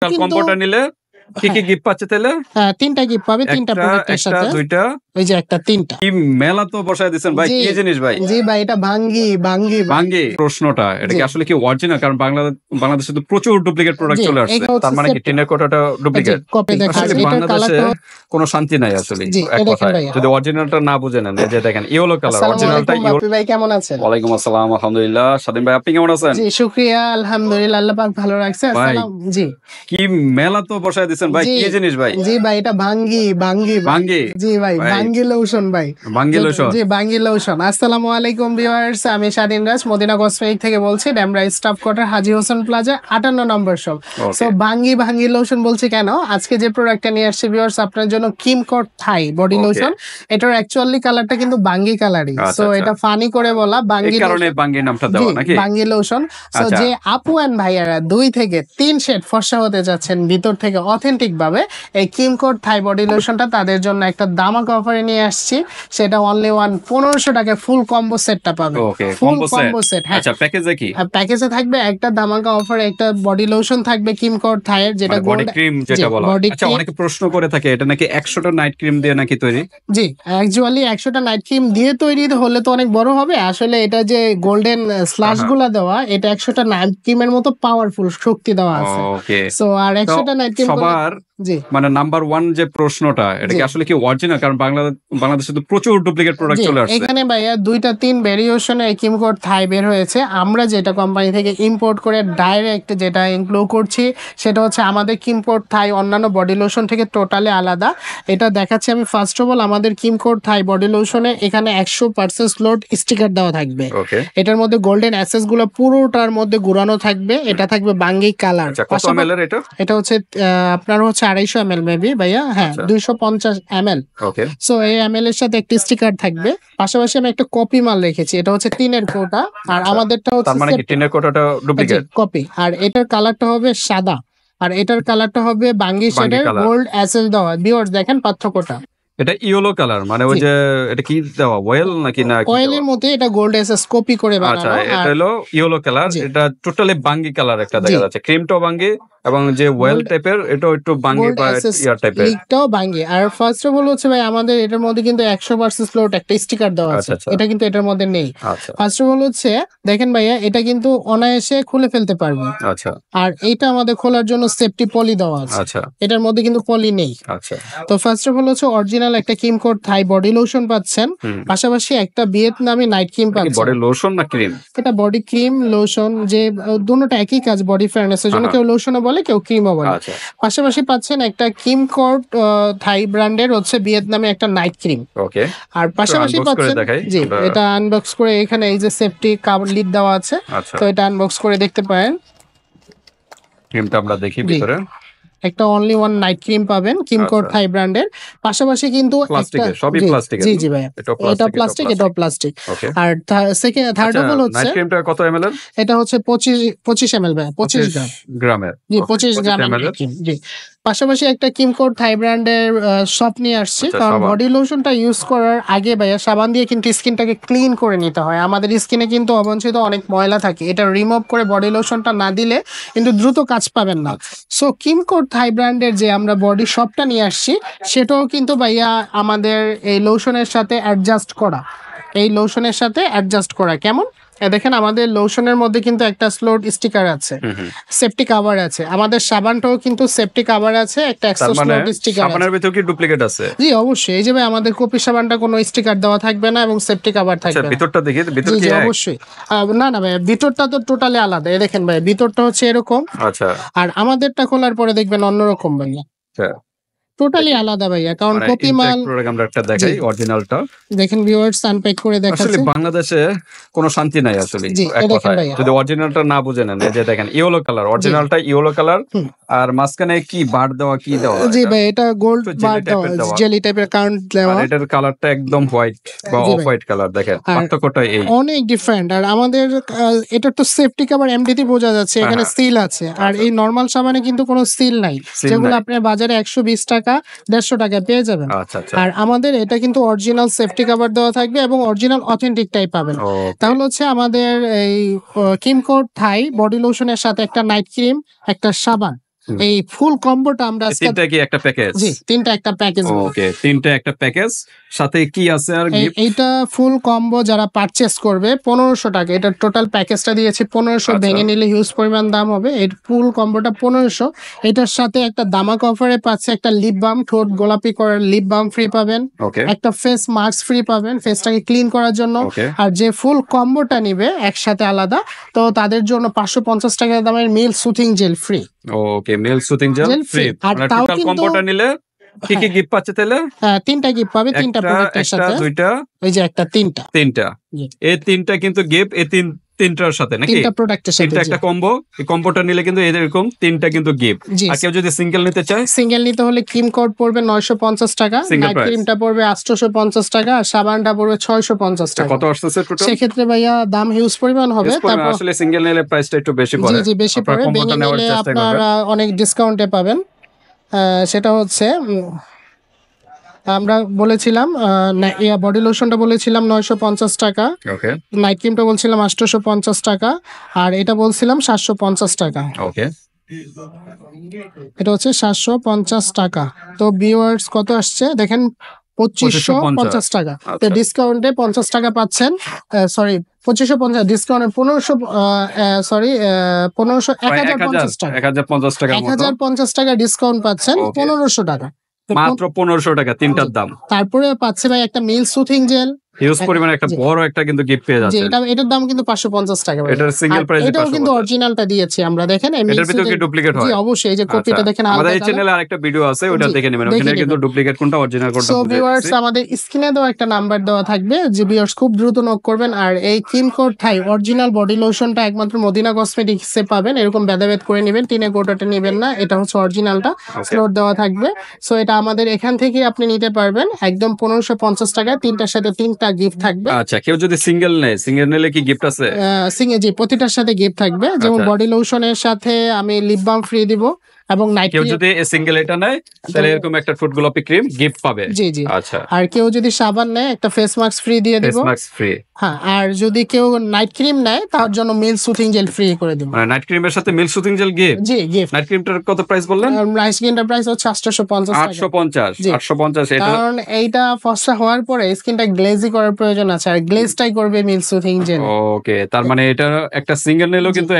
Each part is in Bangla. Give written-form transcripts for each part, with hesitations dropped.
কিন্তু কম্বোটা নিলে কি কি গিফট পাচ্ছে তাহলে? হ্যাঁ, ৩টা গিফট পাবে ৩টা প্রোডাক্টের সাথে। দুইটা ওই যে একটা 3টা। কি মেলা তো বসায় দিয়েছেন ভাই, কি জিনিস ভাই? জি ভাই, এটা ভাঙ্গি। প্রশ্নটা এটা কি আসলে কি অরিজিনাল? কারণ বাংলাদেশে তো প্রচুর ডুপ্লিকেট প্রোডাক্ট চলে আসছে। তার মানে কি টিনের কোটাটা ডুপ্লিকেট? আসলে বাংলাদেশে কোনো শান্তি নাই আসলে এক কথায়, যদি অরিজিনালটা না বুঝে নেন। এই যে দেখেন ইয়েলো কালার, অরিজিনালটা ইয়েলো। ভাই কেমন আছেন? ওয়ালাইকুম আসসালাম, আলহামদুলিল্লাহ। স্বাধীন ভাই আপনি কেমন আছেন? জি শুকরিয়া, আলহামদুলিল্লাহ, আল্লাহ পাক ভালো রাখছে। আসসালাম। জি কি মেলা তো বসায় দিয়েছেন ভাই, কি জিনিস ভাই? জি ভাই, এটা ভাঙ্গি। জি ভাই, ভাঙ্গি লোশন ভাই। ভাঙ্গি লোশন। জি ভাঙ্গি লোশন। আসসালামু আলাইকুম ভিউয়ার্স, আমি স্বাধীন রাজ মদিনা কসমেটিক থেকে বলছি, ডেমরা স্টাফ কোয়ার্টার, হাজী হোসেন প্লাজা, 58 নম্বর শপ। সো ভাঙ্গি লোশন বলছি কেন, আজকে যে প্রোডাক্টটা নিয়ে আসছি ভিউয়ার্স আপনার জন্য, কিমকট থাই বডি লোশন। এটার অ্যাকচুয়ালি কালারটা কিন্তু ভাঙ্গি কালারই। সো এটা ফানি করে বলা ভাঙ্গি, এই কারণে ভাঙ্গি নামটা দেওয়া নাকি? ভাঙ্গি লোশন। সো যে আপু এন্ড ভাইয়ারা 2 থেকে 3 শেড ফর্সা হতে যাচ্ছেন ভিতর থেকে অথেন্টিক ভাবে, এই কিমকট থাই বডি লোশনটা তাদের জন্য একটা দামাকা অফারে নিয়ে আসছি। সেটা অনলি 1500 টাকায় ফুল কম্বো সেটটা পাবে। ফুল কম্বো সেট। হ্যাঁ, আচ্ছা প্যাকেজে কি? প্যাকেজে থাকবে একটা দামাকা অফারে একটা বডি লোশন থাকবে কিমকট থাইয়ের, যেটা বডি ক্রিম যেটা বলা হয়। আচ্ছা অনেকে প্রশ্ন করে থাকে এটা নাকি 100টা নাইট ক্রিম দিয়ে নাকি তৈরি? জি অ্যাকচুয়ালি 100টা নাইট ক্রিম দিয়ে তৈরি হলে তো অনেক বড় হবে। আসলে এটা যে গোল্ডেন স্ল্যাশ গুলা দেওয়া, এটা 100টা নাইট ক্রিমের মতো পাওয়ারফুল শক্তি দেওয়া আছে। সো আর 100টা নাইট ক্রিম সবার মানে নাম্বার 1 যে প্রশ্নটা, এটা কি আসলে কি অরিজিনাল? কারণ বাংলাদেশে তো প্রচুর ডুপ্লিকেট প্রোডাক্ট চলে আসছে। এখানে ভাইয়া 2-3 ভেরিয়েশনে কিমকট থাই বের হয়েছে। আমরা যেটা কোম্পানি থেকে ইম্পোর্ট করে ডাইরেক্ট যেটা ইনক্লুড করছি, সেটা হচ্ছে আমাদের কিমকট থাই অন্যান্য বডি লোশন থেকে টোটালি আলাদা। এটা দেখাচ্ছি আমি ফার্স্ট অফ অল। আমাদের কিমকট থাই বডি লোশনে এখানে 100% স্লট স্টিকার দেওয়া থাকবে। এটার মধ্যে গোল্ডেন অ্যাসেস গুলো পুরোটার মধ্যে ঘুরানো থাকবে। এটা থাকবে বাঙ্গি কালার। কত ml এর এটা? এটা হচ্ছে আপনার হচ্ছে 250 ml মেবি ভাইয়া। হ্যাঁ, 250 ml। সো এই ml এর সাথে একটা স্টিকার থাকবে। পাশাপাশি আমি একটা কপি মাল রেখেছি, এটা হচ্ছে টিনের কোটা। আর আমাদেরটা হচ্ছে তার মানে কি টিনের কোটাটা ডুপ্লিকেট কপি। আর এটার কালারটা হবে সাদা, আর এটার কালারটা হবে বাঙ্গি শেডের গোল্ড অ্যাসেস দেওয়া। ভিউয়ার্স দেখেন পার্থক্যটা। এটা ইয়েলো কালার, মানে ওই যে এটা কি দেওয়া, অয়েল নাকি? না, অয়েলের মধ্যে এটা গোল্ড এসএস কপি করে বানানো। আচ্ছা, এটা হলো ইয়েলো কালার। এটা টোটালি বাঙ্গি কালার একটা দেখা যাচ্ছে। ক্রিমটাও বাঙ্গি এবং যে ওয়েল টাইপের এটা একটু বাঙ্গি বা ইয়ার টাইপের, লিকটাও বাঙ্গি। আর ফার্স্ট অফ অল হচ্ছে ভাই, আমাদের এটার মধ্যে কিন্তু 100% ফ্লোট একটা স্টিকার দেওয়া আছে। এটা কিন্তু এটার মধ্যে নেই। ফার্স্ট অফ অল হচ্ছে দেখেন ভাইয়া, এটা কিন্তু অনায়াসে খুলে ফেলতে পারবে। আচ্ছা, আর এটা আমাদের খোলার জন্য সেফটি পলি দেওয়া আছে। আচ্ছা, এটার মধ্যে কিন্তু পলি নেই। আচ্ছা। তো ফার্স্ট অফ অল হচ্ছে অরিজিনাল একটা কিমকট থাই বডি লোশন পাচ্ছেন, পাশাপাশি একটা ভিয়েতনামি নাইট ক্রিম পাচ্ছেন। বডি লোশন না ক্রিম? এটা বডি ক্রিম লোশন, যে দুটোটা একই কাজ, বডি ফেয়ারনেসের জন্য। কেউ লোশনও বলে, কেউ ক্রিমও বলে। পাশাপাশি পাচ্ছেন একটা কিমকট থাই ব্র্যান্ডের হচ্ছে ভিয়েতনামে একটা নাইট ক্রিম। আর পাশাপাশি পাচ্ছেন, জি এটা আনবক্স করে, এখানে এই যে সেফটি কভার লিড দেওয়া আছে। তো এটা আনবক্স করে দেখতে পারেন। ক্রিমটা আমরা দেখি ভিতরে। একটা অনলি 1 নাইট ক্রিম পাবেন কিমকট থাই ব্র্যান্ডের। পাশাপাশি কিন্তু একটা সবই প্লাস্টিক। জি জি ভাই, এটা প্লাস্টিক, এটাও প্লাস্টিক। আর সেকেন্ড থার্ড অফ অল হচ্ছে নাইট ক্রিমটা কত ml এর? এটা হচ্ছে 25 ml ভাই, 25 গ্রামের। জি 25 গ্রামের ক্রিম। জি পাশাপাশি একটা কিমকট থাই ব্র্যান্ডের সপ নিয়ে আসছে। কারণ বডি লোশনটা ইউজ করার আগে ভাইয়া সাবান দিয়ে কিন্তু স্কিনটাকে ক্লিন করে নিতে হয়। আমাদের স্কিনে কিন্তু অবাঞ্ছিত অনেক ময়লা থাকে, এটা রিমুভ করে বডি লোশনটা না দিলে কিন্তু দ্রুত কাজ পাবেন না। সো কিমকট থাই ব্র্যান্ডের যে আমরা বডি শপটা নিয়ে আসছি, সেটাও কিন্তু ভাইয়া আমাদের এই লোশনের সাথে অ্যাডজাস্ট করা। কেমন দেখেন, আমাদের লোশনের মধ্যে কিন্তু একটা স্লোট স্টিকার আছে, সেফটি কভার আছে। আমাদের সাবানটাও কিন্তু সেফটি কভার আছে, একটা এক্সট্রা স্লোট স্টিকার আছে। সাবানের ভিতর কি ডুপ্লিকেট আছে? জি অবশ্যই। এই যে ভাই, আমাদের কপি সাবানটা কোনো স্টিকার দেওয়া থাকবে না এবং সেফটি কভার থাকবে। আচ্ছা, ভিতরটা দেখি, ভিতর কি? অবশ্যই। না ভাই, ভিতরটা তো টোটালি আলাদা। এই দেখেন ভাই, ভিতরটা হচ্ছে এরকম। আচ্ছা। আর আমাদেরটা খোলার পরে দেখবেন অন্যরকম ভাইয়া। আচ্ছা, টোটালি আলাদা ভাইয়া। কারণ কপি মাল আমরা একটা দেখাই অরিজিনালটা। দেখেন ভিউয়ার্স, আনপ্যাক করে দেখাচ্ছি। আসলে বাংলাদেশে কোনো শান্তি নাই আসলে এক কথায়, যদি অরিজিনালটা না বুঝে নেন। এই যে দেখেন ইয়েলো কালার, অরিজিনালটা ইয়েলো কালার। আর মাঝখানে কি বার দেওয়া, কি দেওয়া? জি ভাই, এটা গোল্ড বার দেওয়া, জেলি টাইপের কারেন্ট দেওয়া। আর এটার কালারটা একদম হোয়াইট বা অফ হোয়াইট কালার। দেখেন পার্থক্যটা এই অনেক ডিফারেন্ট। আর আমাদের এটা তো সেফটি কভার এমডিতে বোঝা যাচ্ছে, এখানে সিল আছে। আর এই নরমাল সাবানে কিন্তু কোনো সিল নাই, যেগুলো আপনার বাজারে 120 টাকা 150 টাকা পেয়ে যাবেন। আর আমাদের এটা কিন্তু অরিজিনাল সেফটি কভার দেওয়া থাকবে এবং অরিজিনাল অথেন্টিকটাই পাবেন। তাহলে হচ্ছে আমাদের এই কিমকট থাই বডি লোশনের সাথে একটা নাইট ক্রিম, একটা সাবান, এই ফুল কম্বোটা আমরা আজকে তিনটা কি একটা প্যাকেজ? জি, তিনটা একটা প্যাকেজ। ওকে, তিনটা একটা প্যাকেজ, সাথে কি আছে আর গিফট? এইটা ফুল কম্বো যারা পারচেজ করবে 1500 টাকা, এটা টোটাল প্যাকেজটা দিয়েছি 1500, ভেঙে নিলে হিউজ পরিমাণ দাম হবে। এই ফুল কম্বোটা 1500। এটার সাথে একটা দামাক অফারে পাচ্ছে একটা লিপ বাম, ঠোঁট গোলাপি করার লিপ বাম ফ্রি পাবেন, একটা ফেস মাস্ক ফ্রি পাবেন ফেসটাকে ক্লিন করার জন্য। আর যে ফুল কম্বোটা নিবে একসাথে আলাদা, তো তাদের জন্য 550 টাকা দামের মেল সুথিং জেল ফ্রি। ওকে, মেল সুথিং জেল ফ্রি। আর তাও কিন্তু কম্বোটা নিলে কি কি গিফট পাচ্ছে তাহলে? তিনটা গিফট পাবে, তিনটা প্রোডাক্টের সাথে। দুইটা, ওই যে একটা, তিনটা এই তিনটা কিন্তু গিফট এই তিনটার সাথে নাকি? তিনটা প্রোডাক্টের সাথে তিনটা একটা কম্বো। এই কম্বোটা নিলে কিন্তু এরকম তিনটা কিন্তু গিফট। আর কেউ যদি সিঙ্গেল নিতে চায়, সিঙ্গেল নিতে হলে ক্রিম কোড পড়বে 950 টাকা, নাইট ক্রিমটা পড়বে 850 টাকা, আর সাবানটা পড়বে 650 টাকা। কত আসছে টোটাল? সেক্ষেত্রে ভাইয়া দাম হিউজ পরিমাণ হবে। তারপর আসলে সিঙ্গেল নিলে প্রাইসটা একটু বেশি পড়ে। জি বেশি পড়ে। ভেঙে নিলে আপনারা অনেক ডিসকাউন্টে পাবেন। সেটা হচ্ছে আমরা বলেছিলাম বডি লোশনটা বলেছিলাম 950 টাকা, নাইট ক্রিমটা বলছিলাম 850 টাকা, আর এটা বলছিলাম 750 টাকা। এটা হচ্ছে 750 টাকা। তো ভিউয়ার্স কত আসছে দেখেন, 2550 টাকা। তো ডিসকাউন্টে 50 টাকা পাচ্ছেন। সরি, 2550 ডিসকাউন্টে 1050 টাকা, 1050 টাকা ডিসকাউন্ট পাচ্ছেন, 1500 টাকা, মাত্র 1500 টাকা তিনটার দাম। তারপরে পাচ্ছে ভাই একটা মেল সুথিং জেল, হিউজ পরিমাণে একটা বড় একটা কিন্তু গিফট পেয়ে যাচ্ছে। এটার দাম কিন্তু 550 টাকা। এটার সিঙ্গেল প্রাইস, এটাও কিন্তু অরিজিনালটা দিয়েছি আমরা, দেখেন। এটার ভিতরে কি ডুপ্লিকেট হয়? জি অবশ্যই, এই যে কপিটা দেখেন। আমাদের এই চ্যানেলে আরেকটা ভিডিও আছে, ওটা দেখে নেবেন, ওখানে কিন্তু ডুপ্লিকেট কোনটা অরিজিনাল কোনটা বুঝাচ্ছি। সো ভিউয়ার্স, আমাদের স্ক্রিনে দেওয়া একটা নাম্বার দেওয়া থাকবে, যে ভিউয়ার্স খুব দ্রুত নক করবেন। আর এই ক্রিম কোড থাই অরিজিনাল বডি লোশনটা একমাত্র মদিনা কসমেটিক্সে পাবেন। এরকম ভেদাভেদ করে নেবেন, টিনে কোটাটা নেবেন না, এটা হচ্ছে অরিজিনালটা, স্লোট দেওয়া থাকবে। সো এটা আমাদের এখান থেকে আপনি নিতে পারবেন একদম 1550 টাকায়, তিনটার সাথে তিনটা গিফট থাকবে। আচ্ছা, কেউ যদি সিঙ্গেল নেয়, সিঙ্গেল নিলে কি গিফট আছে? জি, প্রতিটার সাথে গিফট থাকবে। যেমন বডি লোশনের সাথে আমি লিপ বাম ফ্রি দিব, এবং নাইট কেউ যদি সিঙ্গেল এটা নেয় তাহলে এরকম একটা ঠোঁট গোলাপি ক্রিম গিফট পাবে। জি। আচ্ছা, আর কেউ যদি সাবান নেয় একটা ফেস মাস্ক ফ্রি দিয়ে দিব। Face mask free. হ্যাঁ, আর যদি কেউ নাইট ক্রিম নেয় তার জন্য মেল সুথিং জেল ফ্রি করে দিব। মানে নাইট ক্রিমের সাথে মেল সুথিং জেল গিফট? জি, গিফট। নাইট ক্রিমটার কত প্রাইস বললেন? নাইট ক্রিমটার প্রাইস হচ্ছে 850 টাকা। 850। এটা কারণ এইটা ফর্সা হওয়ার পরে স্কিনটা গ্লেজি করার প্রয়োজন আছে, আর গ্লেজটাই করবে মেল সুথিং জেল। ওকে, তার মানে এটা একটা সিঙ্গেল নিলেও কিন্তু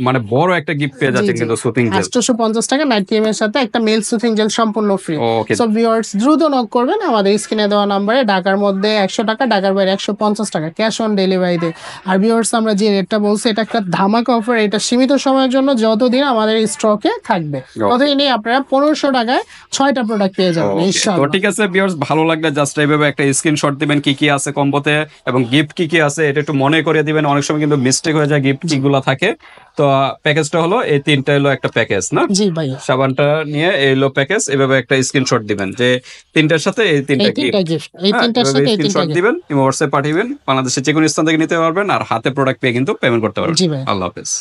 মানে বড় একটা গিফট পেয়ে যাচ্ছে কিন্তু সুথিং জেল। 850 টাকা নাইট ক্রিমের সাথে একটা মেল সুথিং জেল সম্পূর্ণ ফ্রি। সো ভিউয়ার্স দ্রুত নক করবেন আমাদের স্ক্রিনে দেওয়া নম্বরে। ঢাকার মধ্যে 100 টাকা, ঢাকার বাইরে 150 টাকা ক্যাশ অন ডেলিভারিতে। আর ভিউয়ার্স আমরা যে রেটটা বলছি এটা একটা ধামাকা অফার, এটা সীমিত সময়ের জন্য, যতদিন আমাদের স্টকে থাকবে ততদিনই আপনারা 1500 টাকায় 6টা প্রোডাক্ট পেয়ে যাবেন ইনশাআল্লাহ। তো ঠিক আছে ভিউয়ার্স, ভালো লাগলে জাস্ট এইভাবে একটা স্ক্রিনশট দিবেন কি কি আছে কম্বোতে এবং গিফট কি কি আছে, এটা একটু মনে করে দিবেন। অনেক সময় কিন্তু মিস্টেক হয়ে যায়, গিফট যেগুলো থাকে। তো প্যাকেজটা হলো এই তিনটা, হলো একটা প্যাকেজ না? জি ভাই। সাবানটা নিয়ে এই হলো প্যাকেজ, এভাবে একটা স্ক্রিনশট দিবেন যে তিনটার সাথে এই তিনটা গিফট, এই তিনটার সাথে এই তিনটা স্ক্রিনশট দিবেন, হোয়াটসঅ্যাপে পাঠিয়েবেন। বাংলাদেশের যে কোনো স্থান থেকে নিতে পারবেন, আর হাতে প্রোডাক্ট পেয়ে কিন্তু পেমেন্ট করতে পারবেন। জি ভাই। আল্লাহ হাফেজ।